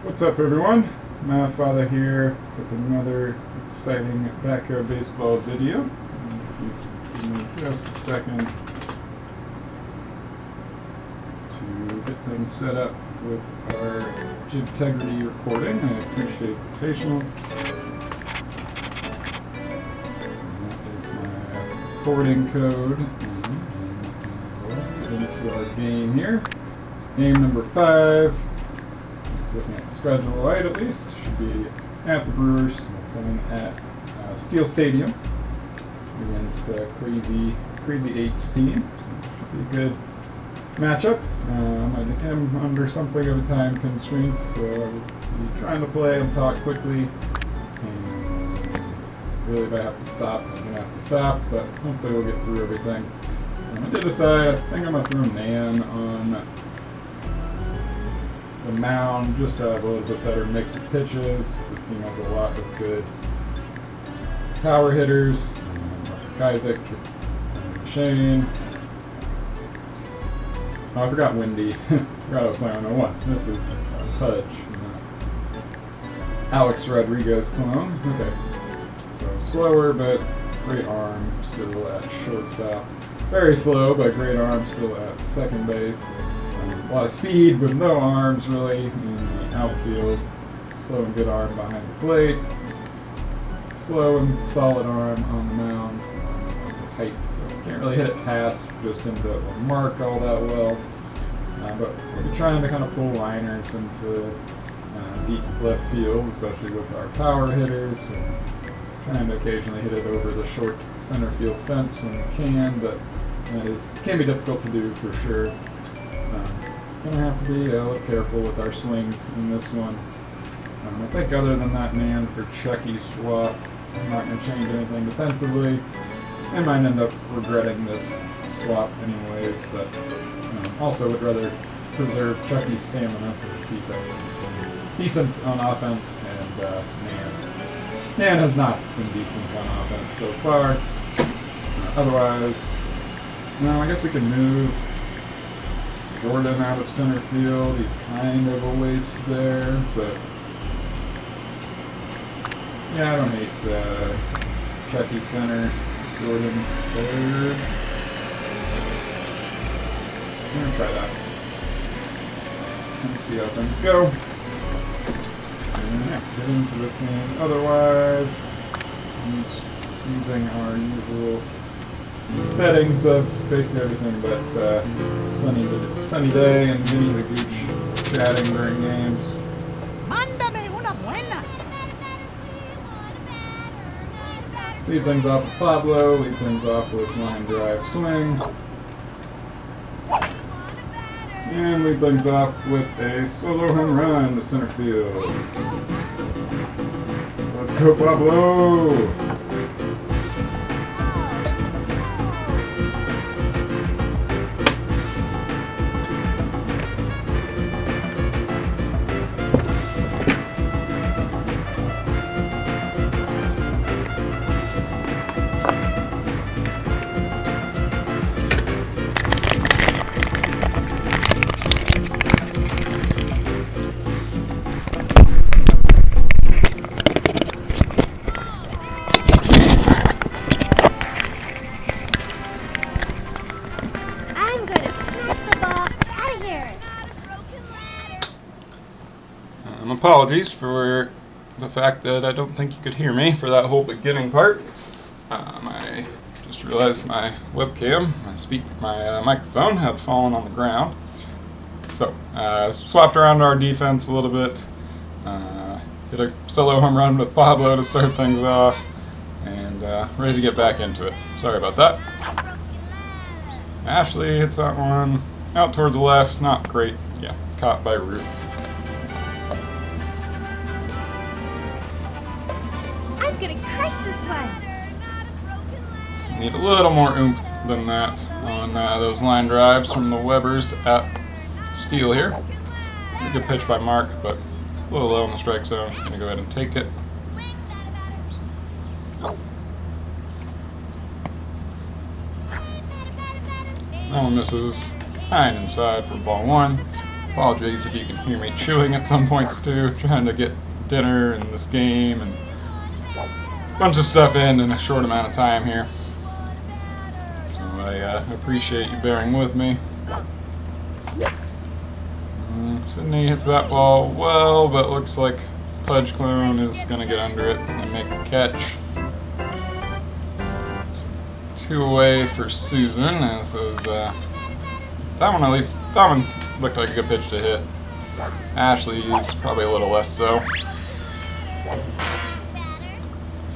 What's up, everyone? Math Father here with another exciting backyard baseball video. If you give me just a second to get things set up with our integrity recording, I appreciate the patience. So that is my recording code, and we'll get into our game here. So game number 5. Looking at the schedule right, at least, should be at the Brewers, coming at Steel Stadium against Crazy Eights team. So it should be a good matchup. I am under something of a time constraint, so I will be trying to play and talk quickly. And really, if I have to stop, I'm going to have to stop, but hopefully we'll get through everything. I did decide, I think I'm going to throw Nan on the mound, just to have a little bit better mix of pitches. This team has a lot of good power hitters. Isaac, Shane. Oh, I forgot Wendy. Forgot I was playing on 01. This is Pudge, not Alex Rodriguez clone. Okay. So slower, but great arm still at shortstop. Very slow, but great arm still at second base. A lot of speed, but no arms really in the outfield. Slow and good arm behind the plate. Slow and solid arm on the mound. Lots of height, so can't really hit it past just into the mark all that well. But we're trying to kind of pull liners into deep left field, especially with our power hitters. And trying to occasionally hit it over the short center field fence when we can, but that can be difficult to do for sure. Gonna have to be a little careful with our swings in this one. I think other than that man for Chucky swap, I'm not gonna change anything defensively. I might end up regretting this swap anyways, but also would rather preserve Chucky's stamina since he's actually decent on offense, and Nan has not been decent on offense so far. Otherwise, I guess we can move Jordan out of center field. He's kind of a waste there, but yeah, I don't hate Chucky center, Jordan third. I'm gonna try that. Let's see how things go. And yeah, get into this game. Otherwise, using our usual settings of basically everything but sunny day and Vinny the Gooch chatting during games. Mándame una buena. Lead things off with Pablo, lead things off with line drive swing. And lead things off with a solo home run to center field. Let's go, Pablo! Apologies for the fact that I don't think you could hear me for that whole beginning part. I just realized my webcam, my microphone had fallen on the ground. So, swapped around our defense a little bit. Hit a solo home run with Pablo to start things off, and ready to get back into it. Sorry about that. Ashley hits that one out towards the left. Not great. Yeah, caught by Ruth. Need a little more oomph than that on those line drives from the Webbers at Steele here. A good pitch by Mark, but a little low in the strike zone. Gonna go ahead and take it. That one misses high and inside for ball 1. Apologies if you can hear me chewing at some points too, trying to get dinner and this game and a bunch of stuff in a short amount of time here. So I appreciate you bearing with me. Sydney hits that ball well, but looks like Pudge Clone is going to get under it and make the catch. So 2 away for Susan, as those, that one looked like a good pitch to hit. Ashley's probably a little less so.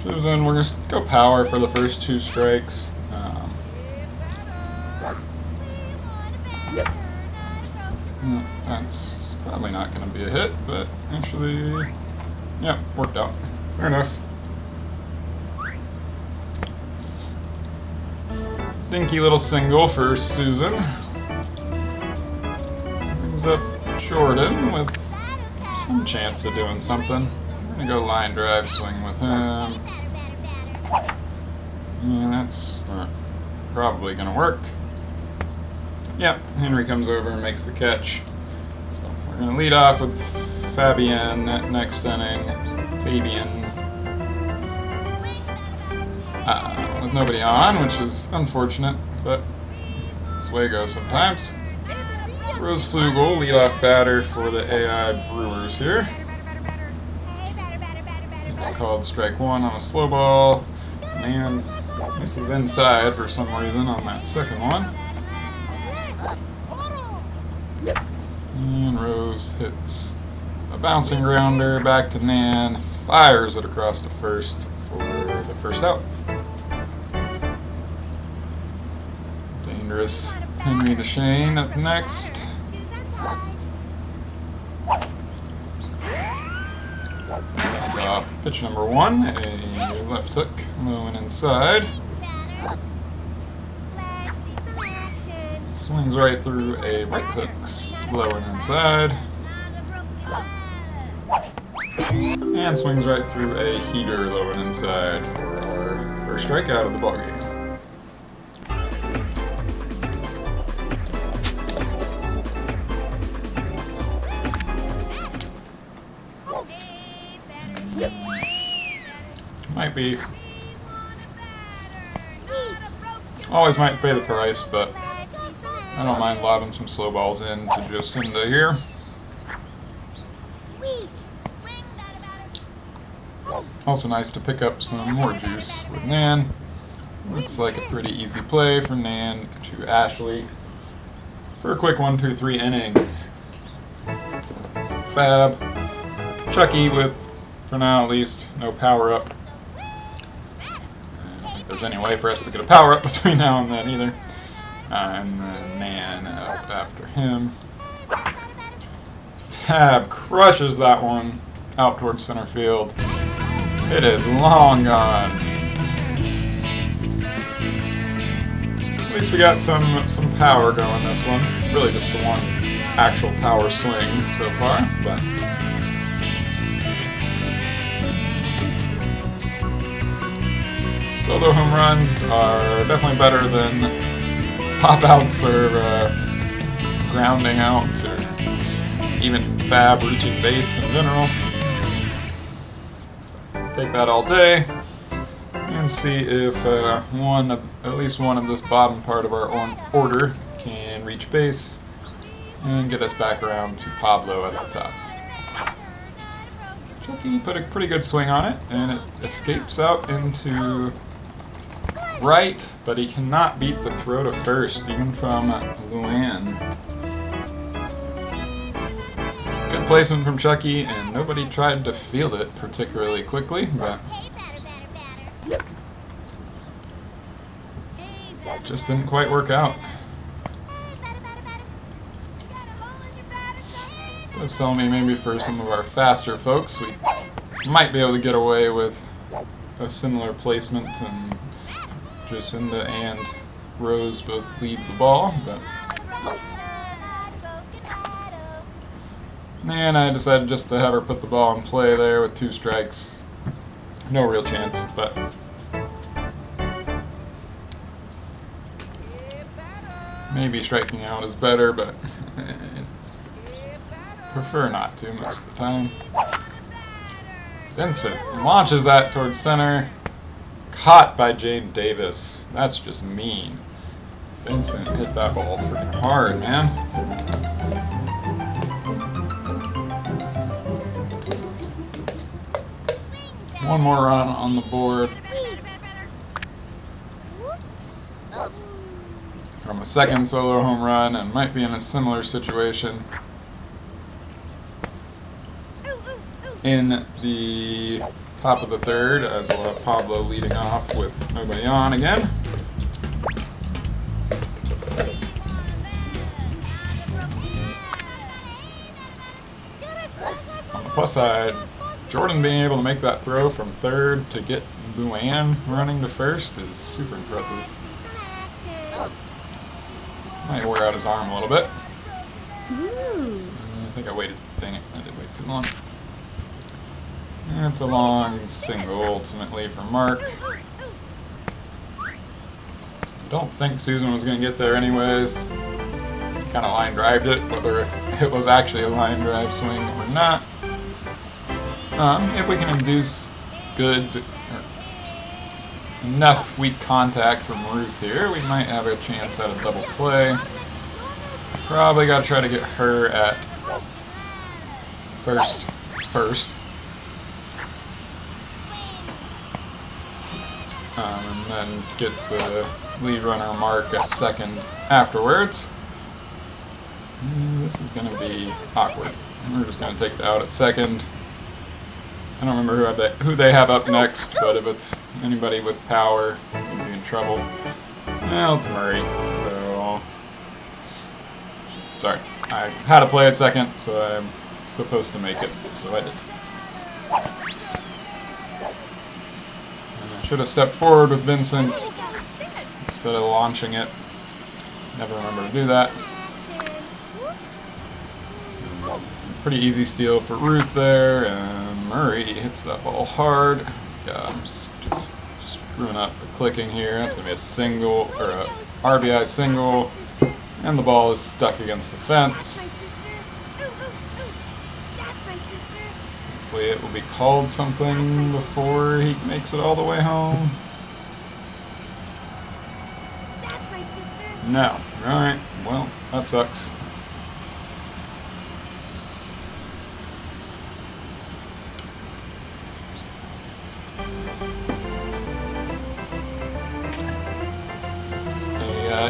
Susan, we're going to go power for the first 2 strikes. That's probably not going to be a hit, but actually, yeah, worked out. Fair enough. Dinky little single for Susan. Brings up Jordan with some chance of doing something. I'm going to go line drive swing with him. Yeah, that's not probably going to work. Yep, Henry comes over and makes the catch. So we're going to lead off with Fabian next inning. Fabian with nobody on, which is unfortunate, but this way it goes sometimes. Rose Flugel, leadoff batter for the AI Brewers here. It's called strike 1 on a slow ball. Man, this is inside for some reason on that second one. And Rose hits a bouncing grounder back to Nan, fires it across to first for the first out. Dangerous Henry DeShane up next. That's off pitch number 1, a left hook, low and inside. Swings right through a right hook, low and inside. And swings right through a heater, low and inside for our first strikeout of the ballgame. Might be. Always might pay the price, but I don't mind lobbing some slow balls in to Jacinda here. Also nice to pick up some more juice with Nan. Looks like a pretty easy play from Nan to Ashley for a quick 1-2-3 inning. So Fab. Chucky with, for now at least, no power up. I don't think there's any way for us to get a power up between now and then either. And then Nan up after him. Fab crushes that one out towards center field. It is long gone. At least we got some power going this one. Really just the one actual power swing so far, but solo home runs are definitely better than pop-outs or grounding outs or even Fab reaching base in general. So take that all day and see if at least one of this bottom part of our order can reach base and get us back around to Pablo at the top. Chucky put a pretty good swing on it, and it escapes out into right, but he cannot beat the throw to first, even from Luann. It's a good placement from Chucky, and nobody tried to field it particularly quickly, but just didn't quite work out. That's telling me maybe for some of our faster folks, we might be able to get away with a similar placement, and Jacinda and Rose both lead the ball, but man, I decided just to have her put the ball in play there with 2 strikes. No real chance, but maybe striking out is better, but prefer not to most of the time. Vincent launches that towards center. Caught by Jade Davis. That's just mean. Vincent hit that ball freaking hard, man. One more run on the board from a second solo home run, and might be in a similar situation in the top of the third, as we'll have Pablo leading off with nobody on again. On the plus side, Jordan being able to make that throw from third to get Luann running to first is super impressive. Might wear out his arm a little bit. I think I waited. Dang it, I did wait too long. That's a long single ultimately for Mark. I don't think Susan was going to get there anyways. Kind of line drived it, whether it was actually a line drive swing or not. If we can induce good or enough weak contact from Ruth here, we might have a chance at a double play. Probably got to try to get her at first. And then get the lead runner Mark at second afterwards. This is going to be awkward. We're just going to take the out at second. I don't remember who they have up next, but if it's anybody with power, we'll be in trouble. Well, it's Murray, so... Sorry, I had to play at second, so I'm supposed to make it, so I did. And I should have stepped forward with Vincent instead of launching it. Never remember to do that. So, pretty easy steal for Ruth there, and Murray hits that ball hard. God, I'm just screwing up the clicking here. That's going to be a single, or a RBI single, and the ball is stuck against the fence. Hopefully it will be called something before he makes it all the way home. No. Alright, well, that sucks.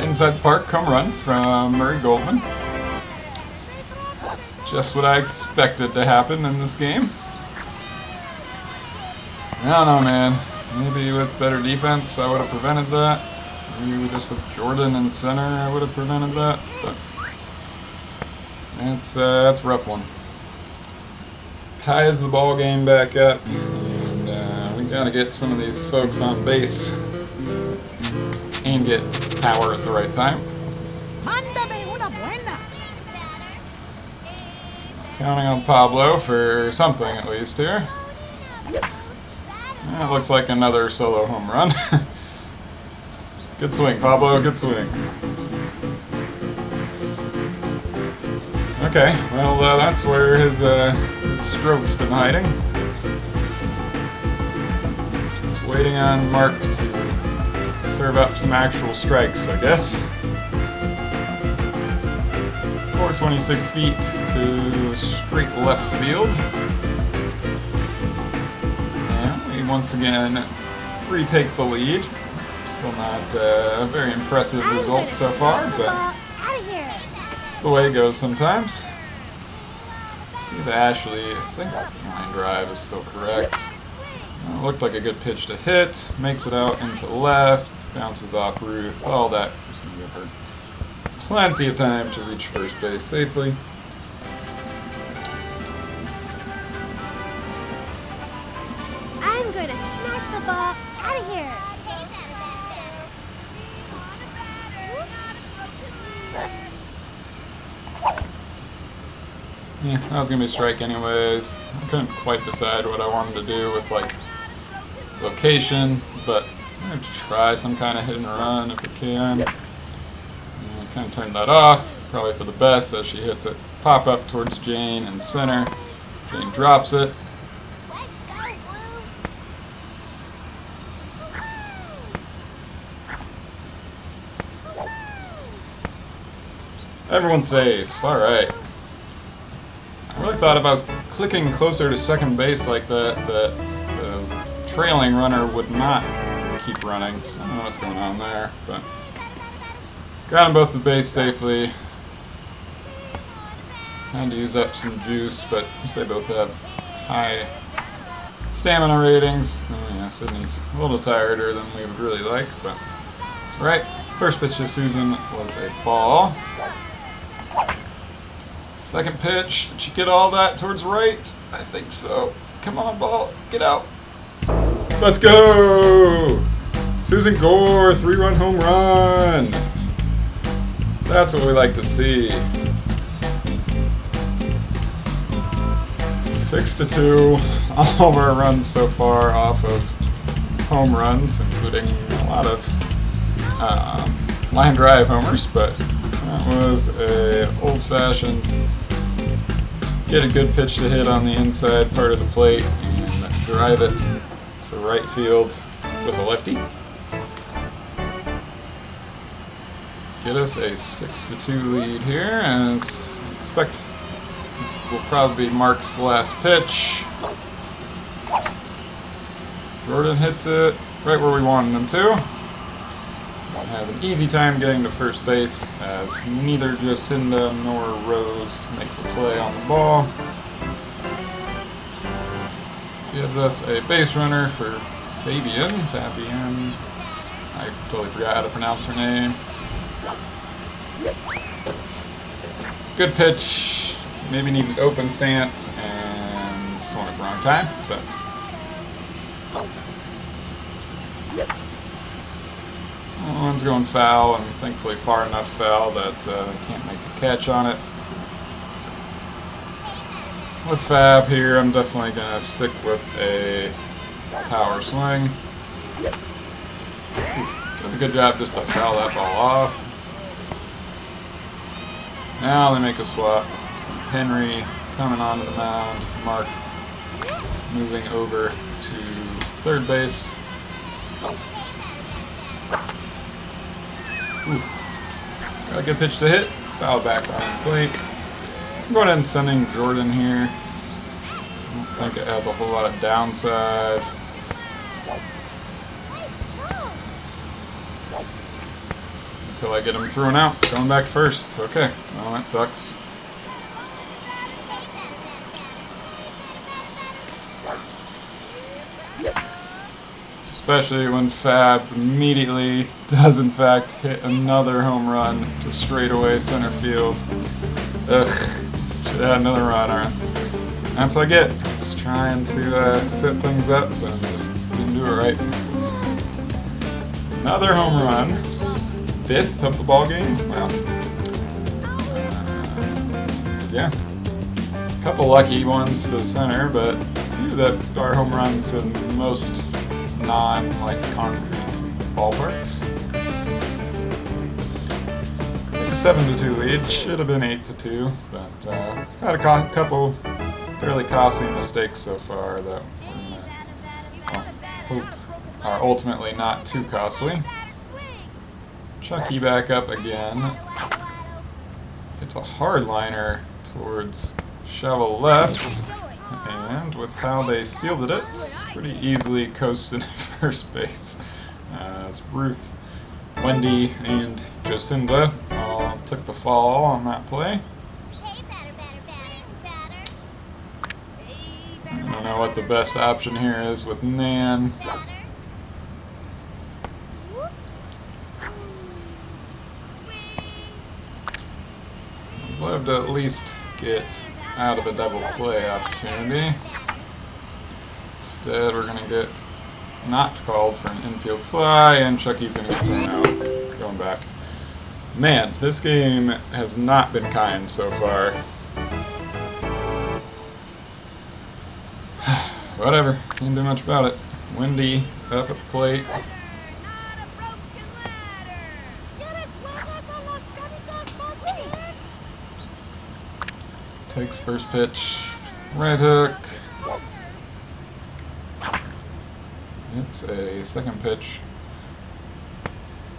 Inside the park come run from Murray Goldman. Just what I expected to happen in this game. I don't know, man. Maybe with better defense I would have prevented that. Maybe just with Jordan in center I would have prevented that. But that's a rough one. Ties the ball game back up, and we gotta get some of these folks on base and get power at the right time. So counting on Pablo for something at least here. It looks like another solo home run. Good swing, Pablo, good swing. Okay, well that's where his stroke's been hiding. Just waiting on Mark to serve up some actual strikes, I guess. 426 feet to straight left field. And we once again retake the lead. Still not a very impressive result so far, but it's the way it goes sometimes. Let's see if Ashley, I think line drive is still correct. It looked like a good pitch to hit, makes it out into left, bounces off Ruth, all that is going to give her plenty of time to reach first base safely. I'm going to smash the ball out of here. Yeah, that was going to be a strike anyways. I couldn't quite decide what I wanted to do with, like, location, but I'm going to try some kind of hit and run if I can. And I kind of turned that off, probably for the best as she hits it pop up towards Jane in center. Jane drops it. Let's go, Blue. Everyone's safe. All right. I really thought if I was clicking closer to second base like that, that the trailing runner would not keep running. So I don't know what's going on there, but got them both to base safely. Kind of use up some juice, but they both have high stamina ratings. Oh yeah, Sydney's a little tireder than we would really like, but it's alright. First pitch to Susan was a ball. Second pitch, did she get all that towards right? I think so. Come on, ball, get out. Let's go! Susan Gore, 3-run home run. That's what we like to see. 6-2. All of our runs so far off of home runs, including a lot of line drive homers, but that was a old-fashioned get a good pitch to hit on the inside part of the plate and drive it to right field with a lefty. Get us a 6-2 lead here, as I expect this will probably be Mark's last pitch. Jordan hits it right where we wanted him to. Has an easy time getting to first base, as neither Jacinda nor Rose makes a play on the ball. This gives us a base runner for Fabian. I totally forgot how to pronounce her name. Good pitch. Maybe needed open stance and swung at the wrong time, but one's going foul, and thankfully far enough foul that they can't make a catch on it. With Fab here, I'm definitely going to stick with a power swing. Does a good job just to foul that ball off. Now they make a swap. So Henry coming onto the mound. Mark moving over to third base. Got a good pitch to hit. Foul back on the plate. I'm going ahead and sending Jordan here. I don't think it has a whole lot of downside. Until I get him thrown out. It's going back to first. Okay. Well, that sucks. Especially when Fab immediately does in fact hit another home run to straightaway center field. Ugh, should have had another runner. That's what I get. Just trying to set things up and just didn't do it right. Another home run. 5th of the ball game. Wow. Yeah. A couple lucky ones to center, but a few that are home runs in most non-concrete ballparks. Take a 7-2 lead. Should have been 8-2, but had a couple fairly costly mistakes so far that we're gonna hope are ultimately not too costly. Chucky back up again. It's a hard liner towards shovel left. And with how they fielded it, it's pretty easily coasted to first base. It's Ruth, Wendy, and Jacinda all took the fall on that play. I don't know what the best option here is with Nan. I'd love to at least get out of a double play opportunity. Instead, we're going to get not called for an infield fly, and Chucky's going to get thrown out. Going back. Man, this game has not been kind so far. Whatever, can't do much about it. Wendy up at the plate. takes first pitch, right hook. It's a second pitch.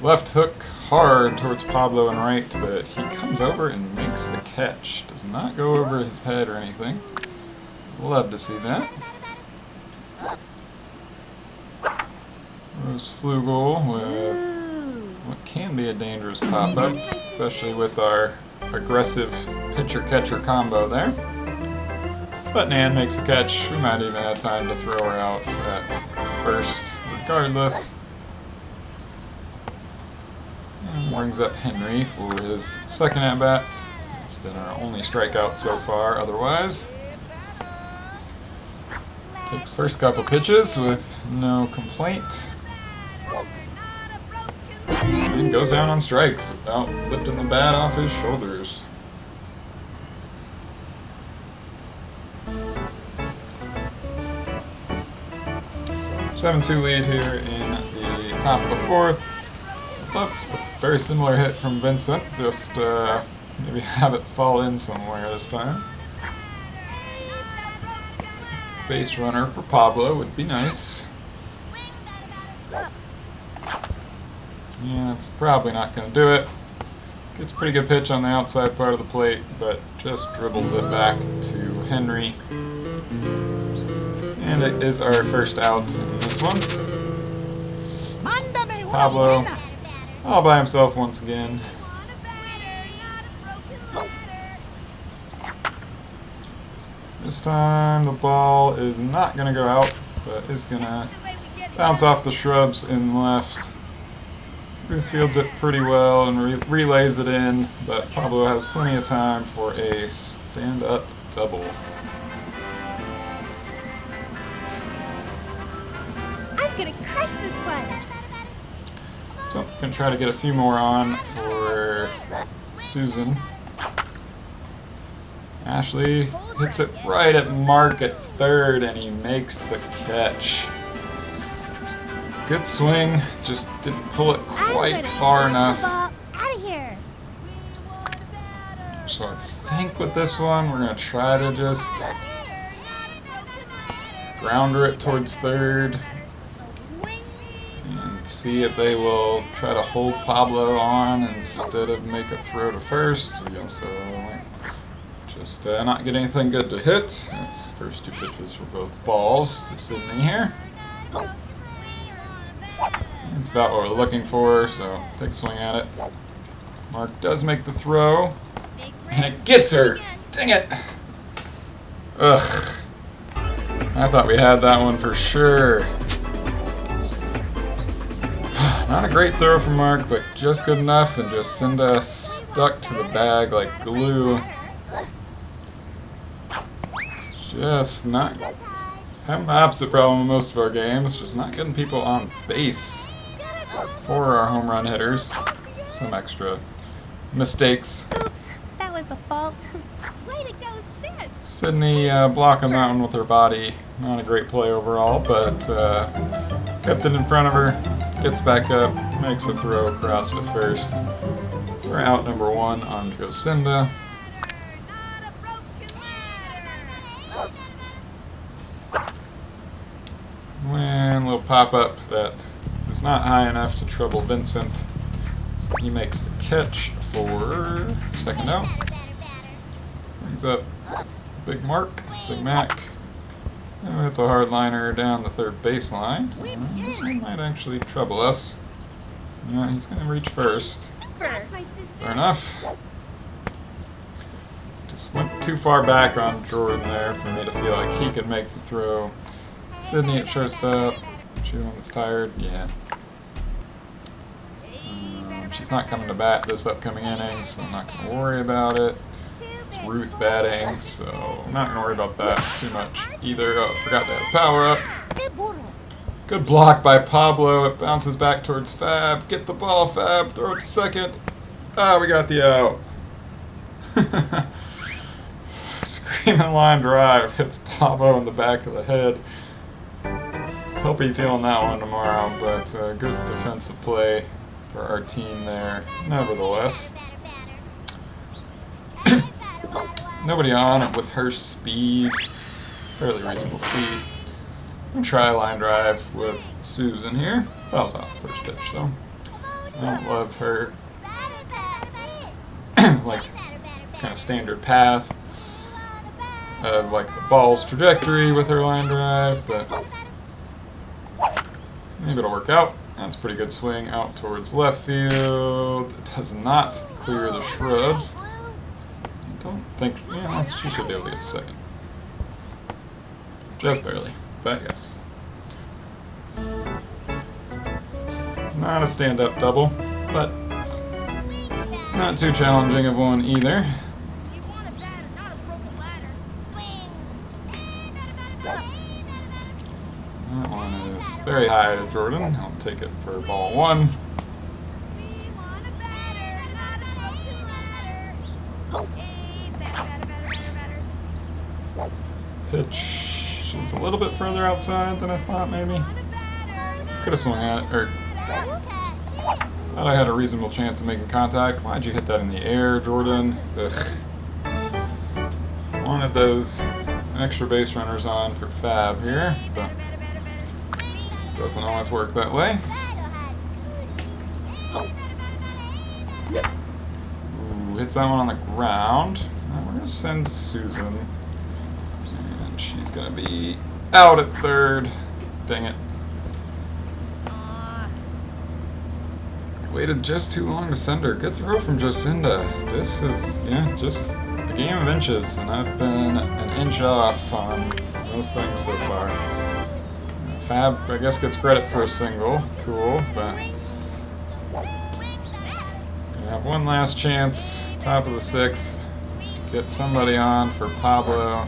Left hook hard towards Pablo and right, but he comes over and makes the catch. Does not go over his head or anything. Love to see that. Rose Flugel with what can be a dangerous pop-up, especially with our aggressive pitcher-catcher combo there. But Nan makes a catch. We might even have time to throw her out at first regardless. And brings up Henry for his second at-bat. It's been our only strikeout so far otherwise. Takes first couple pitches with no complaint. And goes down on strikes without lifting the bat off his shoulders. So 7-2 lead here in the top of the fourth. Left with a very similar hit from Vincent, just maybe have it fall in somewhere this time. Base runner for Pablo would be nice. Yeah, it's probably not going to do it. Gets a pretty good pitch on the outside part of the plate, but just dribbles it back to Henry. And it is our first out in this one. So Pablo all by himself once again. This time the ball is not going to go out, but is going to bounce off the shrubs in left. Ruth fields it pretty well and relays it in, but Pablo has plenty of time for a stand-up double. I'm gonna crush this one. So, gonna try to get a few more on for Susan. Ashley hits it right at Mark at third, and he makes the catch. Good swing, just didn't pull it quite far enough. Out of here. So I think with this one, we're gonna try to just grounder it towards third and see if they will try to hold Pablo on instead of make a throw to first. We also just not get anything good to hit. That's first two pitches for both balls to Sydney here. It's about what we're looking for, so take a swing at it. Mark does make the throw, and it gets her! Dang it! Ugh. I thought we had that one for sure. Not a great throw from Mark, but just good enough, and Jacinda stuck to the bag like glue. Just not having the opposite problem in most of our games, just not getting people on base for our home run hitters. Some extra mistakes. Oops, that was a fault. Way to go, Sid. Sydney blocking that one with her body. Not a great play overall, but kept it in front of her. Gets back up, makes a throw across to first for out number one on Jocinda. And a little pop-up that is not high enough to trouble Vincent. So he makes the catch for second out. Brings up Big Mark, Big Mac. Oh, it's a hard liner down the third baseline. This one might actually trouble us. Yeah, he's going to reach first. Fair enough. Just went too far back on Jordan there for me to feel like he could make the throw. Sydney at shortstop. She the one that's tired? Yeah. She's not coming to bat this upcoming inning, so I'm not going to worry about it. It's Ruth batting, so I'm not going to worry about that too much either. Oh, forgot to have power up. Good block by Pablo. It bounces back towards Fab. Get the ball, Fab. Throw it to second. Ah, we got the out. Screaming line drive. Hits Pablo in the back of the head. He'll be feeling that one tomorrow, but good defensive play for our team there, nevertheless. nobody on with her speed, fairly reasonable speed. I'm gonna try a line drive with Susan here. Fouls off the first pitch though. I don't love her like kind of standard path of like the ball's trajectory with her line drive, but maybe it'll work out. That's a pretty good swing out towards left field. It does not clear the shrubs. I don't think, yeah, she should be able to get second. Just barely, but yes. Not a stand-up double, but not too challenging of one either. That one is very high to Jordan. I'll take it for ball one. Pitch is a little bit further outside than I thought, maybe. Could have swung at it, or thought I had a reasonable chance of making contact. Why'd you hit that in the air, Jordan? Ugh. Wanted those extra base runners on for Fab here, but doesn't always work that way. Ooh, hits that one on the ground. Now we're going to send Susan. And she's going to be out at third. Dang it. Waited just too long to send her. Good throw from Jocinda. This is, yeah, just a game of inches, and I've been an inch off on most things so far. Fab, I guess, gets credit for a single. Cool, but gonna have one last chance, top of the sixth, to get somebody on for Pablo.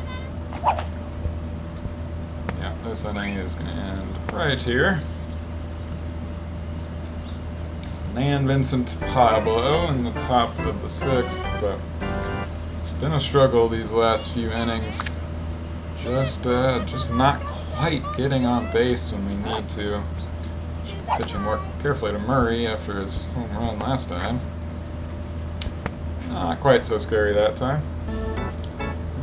Yeah, this inning is gonna end right here. So Nan, Vincent, Pablo in the top of the sixth, but it's been a struggle these last few innings. Just not quite getting on base when we need to. Should be pitching more carefully to Murray after his home run last time. Not quite so scary that time.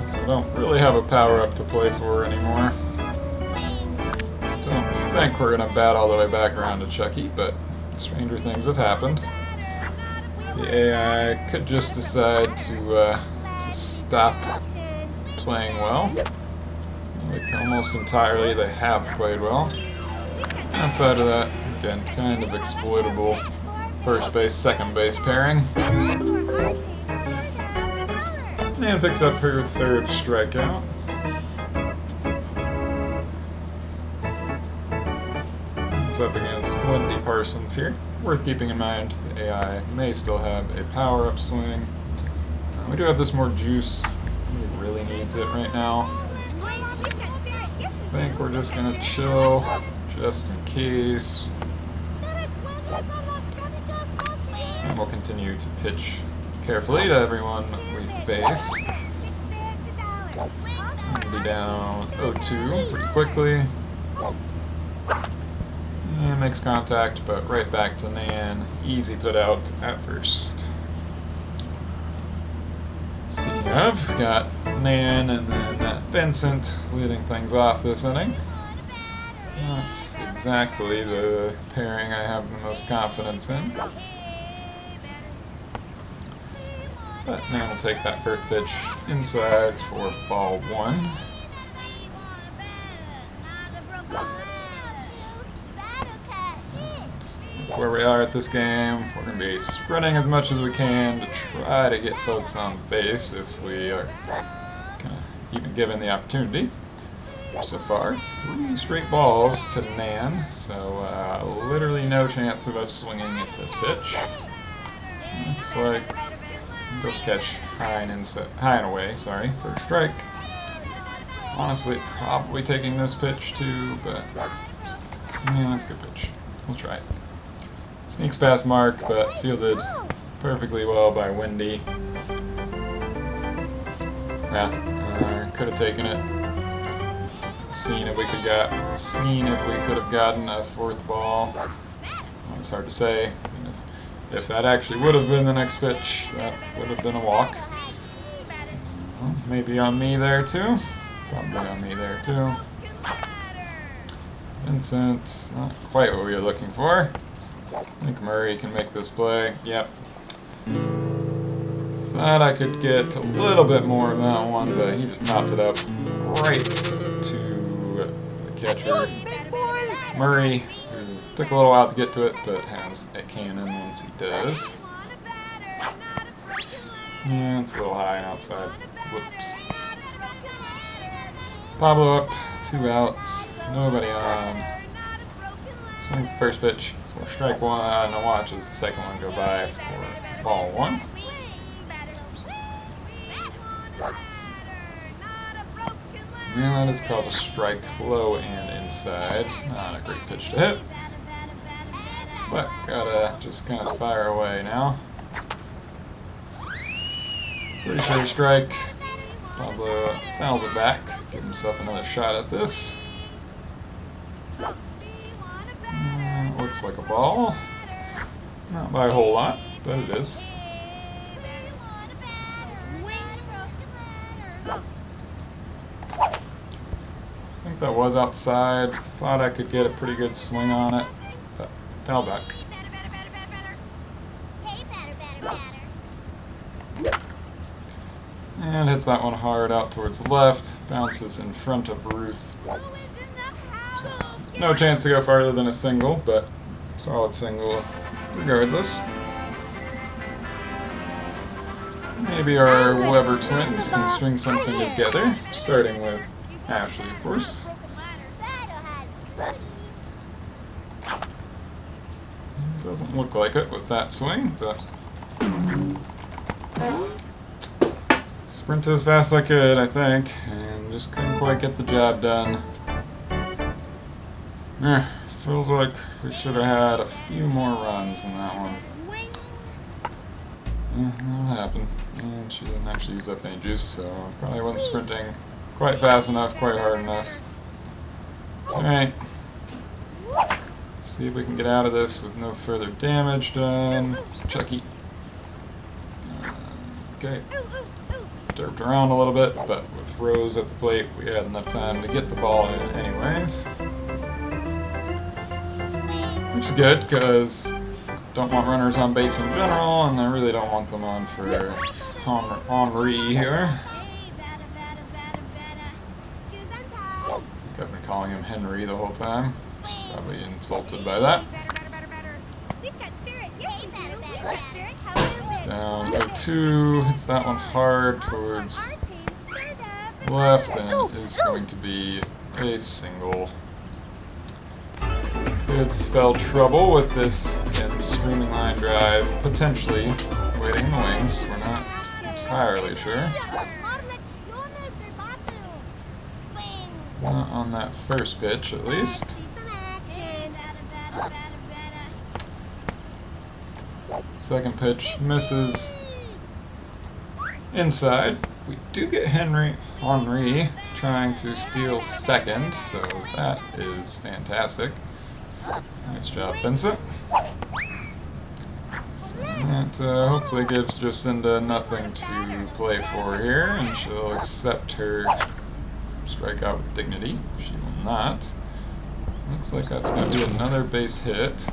So I don't really have a power-up to play for anymore. Don't think we're going to bat all the way back around to Chucky, but stranger things have happened. The AI could just decide to stop playing well. Like almost entirely, they have played well. Outside of that, again, kind of exploitable first base, second base pairing. And picks up her third strikeout. It's up against Wendy Parsons here. Worth keeping in mind, the AI may still have a power-up swing. We do have this more juice. He really needs it right now. I think we're just going to chill, just in case. And we'll continue to pitch carefully to everyone we face. We'll be down 0-2 pretty quickly. And makes contact, but right back to Nan. Easy put out at first. Speaking of, we got Nan and then Vincent leading things off this inning. Not exactly the pairing I have the most confidence in. But Nan will take that first pitch inside for ball one. Where we are at this game, we're going to be sprinting as much as we can to try to get folks on base if we are kind of even given the opportunity. So far, 3 straight balls to Nan, so literally no chance of us swinging at this pitch. Looks like does catch high and away, sorry, for a strike. Honestly, probably taking this pitch too, but yeah, that's a good pitch. We'll try it. Sneaks past Mark, but fielded perfectly well by Wendy. Yeah, could have taken it. Seen if we could have gotten a fourth ball. Well, it's hard to say. And if that actually would have been the next pitch, that would have been a walk. So, well, maybe on me there too. Probably on me there too. Vincent, not quite what we were looking for. I think Murray can make this play. Yep. Thought I could get a little bit more of that one, but he just popped it up right to the catcher, Murray, who took a little while to get to it, but has a cannon once he does. Yeah, it's a little high and outside. Whoops. Pablo up, 2 outs, nobody on. Swings the first pitch for strike 1, and watches the second one go by for ball 1. And that is called a strike, low and inside. Not a great pitch to hit, but gotta just kind of fire away now. Pretty sure strike. Pablo fouls it back, give himself another shot at this. Looks like a ball. Not by a whole lot, but it is. I think that was outside. Thought I could get a pretty good swing on it, but foul back. And hits that one hard out towards the left. Bounces in front of Ruth. So, no chance to go farther than a single, but solid single regardless. Maybe our Weber twins can string something together, starting with Ashley, of course. Doesn't look like it with that swing, but sprint as fast as I could, I think, and just couldn't quite get the job done. Feels like we should have had a few more runs in that one. Yeah, that'll happen. And she didn't actually use up any juice, so probably wasn't sprinting quite fast enough, quite hard enough. It's alright. Let's see if we can get out of this with no further damage done. Chucky. Okay. Derped around a little bit, but with Rose at the plate, we had enough time to get the ball in anyways. Which is good, because don't want runners on base in general, and I really don't want them on for Henri here. I've been calling him Henry the whole time. He's probably insulted by that. He's down 0-2, hits that one hard towards left, and it is going to be a single. Could spell trouble with this, again, screaming line drive, potentially waiting in the wings. We're not entirely sure. Not on that first pitch, at least. Second pitch misses inside. We do get Henry trying to steal second, so that is fantastic. Nice job, Vincent. So that hopefully gives Jacinda nothing to play for here, and she'll accept her strikeout with dignity. She will not. Looks like that's going to be another base hit.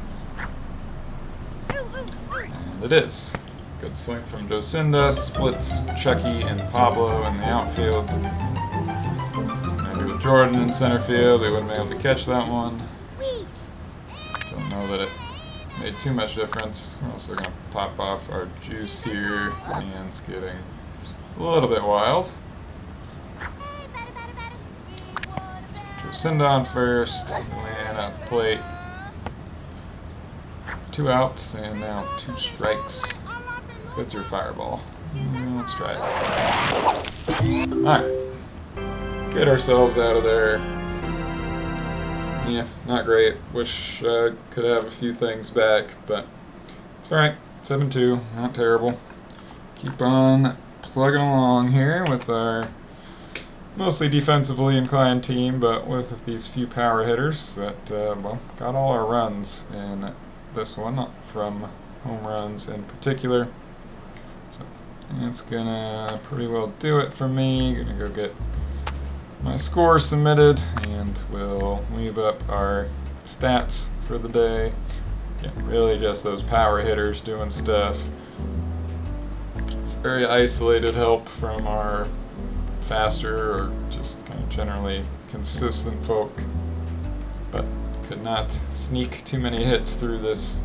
And it is. Good swing from Jacinda, splits Chucky and Pablo in the outfield. Maybe with Jordan in center field, we wouldn't be able to catch that one. Don't know that it made too much difference. We're also going to pop off our juice here, and it's getting a little bit wild. Jacinda on first, land at the plate. 2 outs, and now 2 strikes. Puts your fireball. Let's try it. Alright. Get ourselves out of there. Yeah, not great. Wish I could have a few things back, but it's alright. 7-2, not terrible. Keep on plugging along here with our mostly defensively inclined team, but with these few power hitters that, well, got all our runs in this one from home runs in particular. So That's gonna pretty well do it for me. Gonna go get my score submitted, and we'll leave up our stats for the day. Yeah, really just those power hitters doing stuff. Very isolated help from our faster or just kind of generally consistent folk, but could not sneak too many hits through this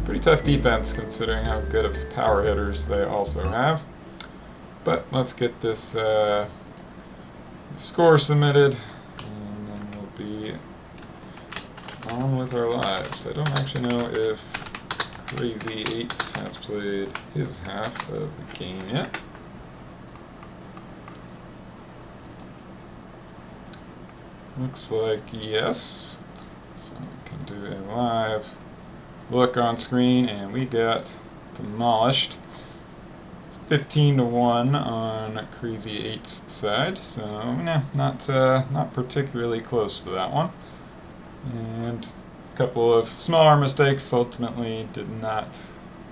pretty tough defense considering how good of power hitters they also have. But let's get this score submitted, and then we'll be on with our lives. I don't actually know if Crazy 8 has played his half of the game yet. Looks like yes. So we can do a live look on screen, and we got demolished 15-1 on Crazy 8's side, so nah, not particularly close to that one. And a couple of smaller mistakes ultimately did not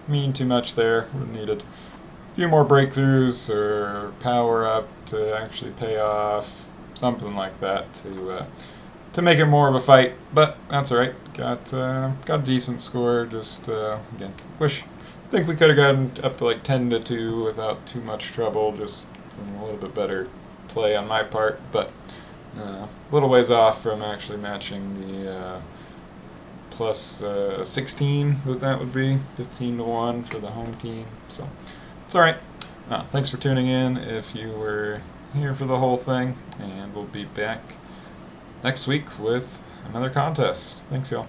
mean too much there. We needed a few more breakthroughs or power up to actually pay off, something like that to make it more of a fight. But that's all right. Got a decent score. Just again, think we could have gotten up to like 10-2 without too much trouble, just from a little bit better play on my part, but a little ways off from actually matching the plus 16 that would be 15-1 for the home team. So it's all right. Thanks for tuning in if you were here for the whole thing, and we'll be back next week with another contest. Thanks, y'all.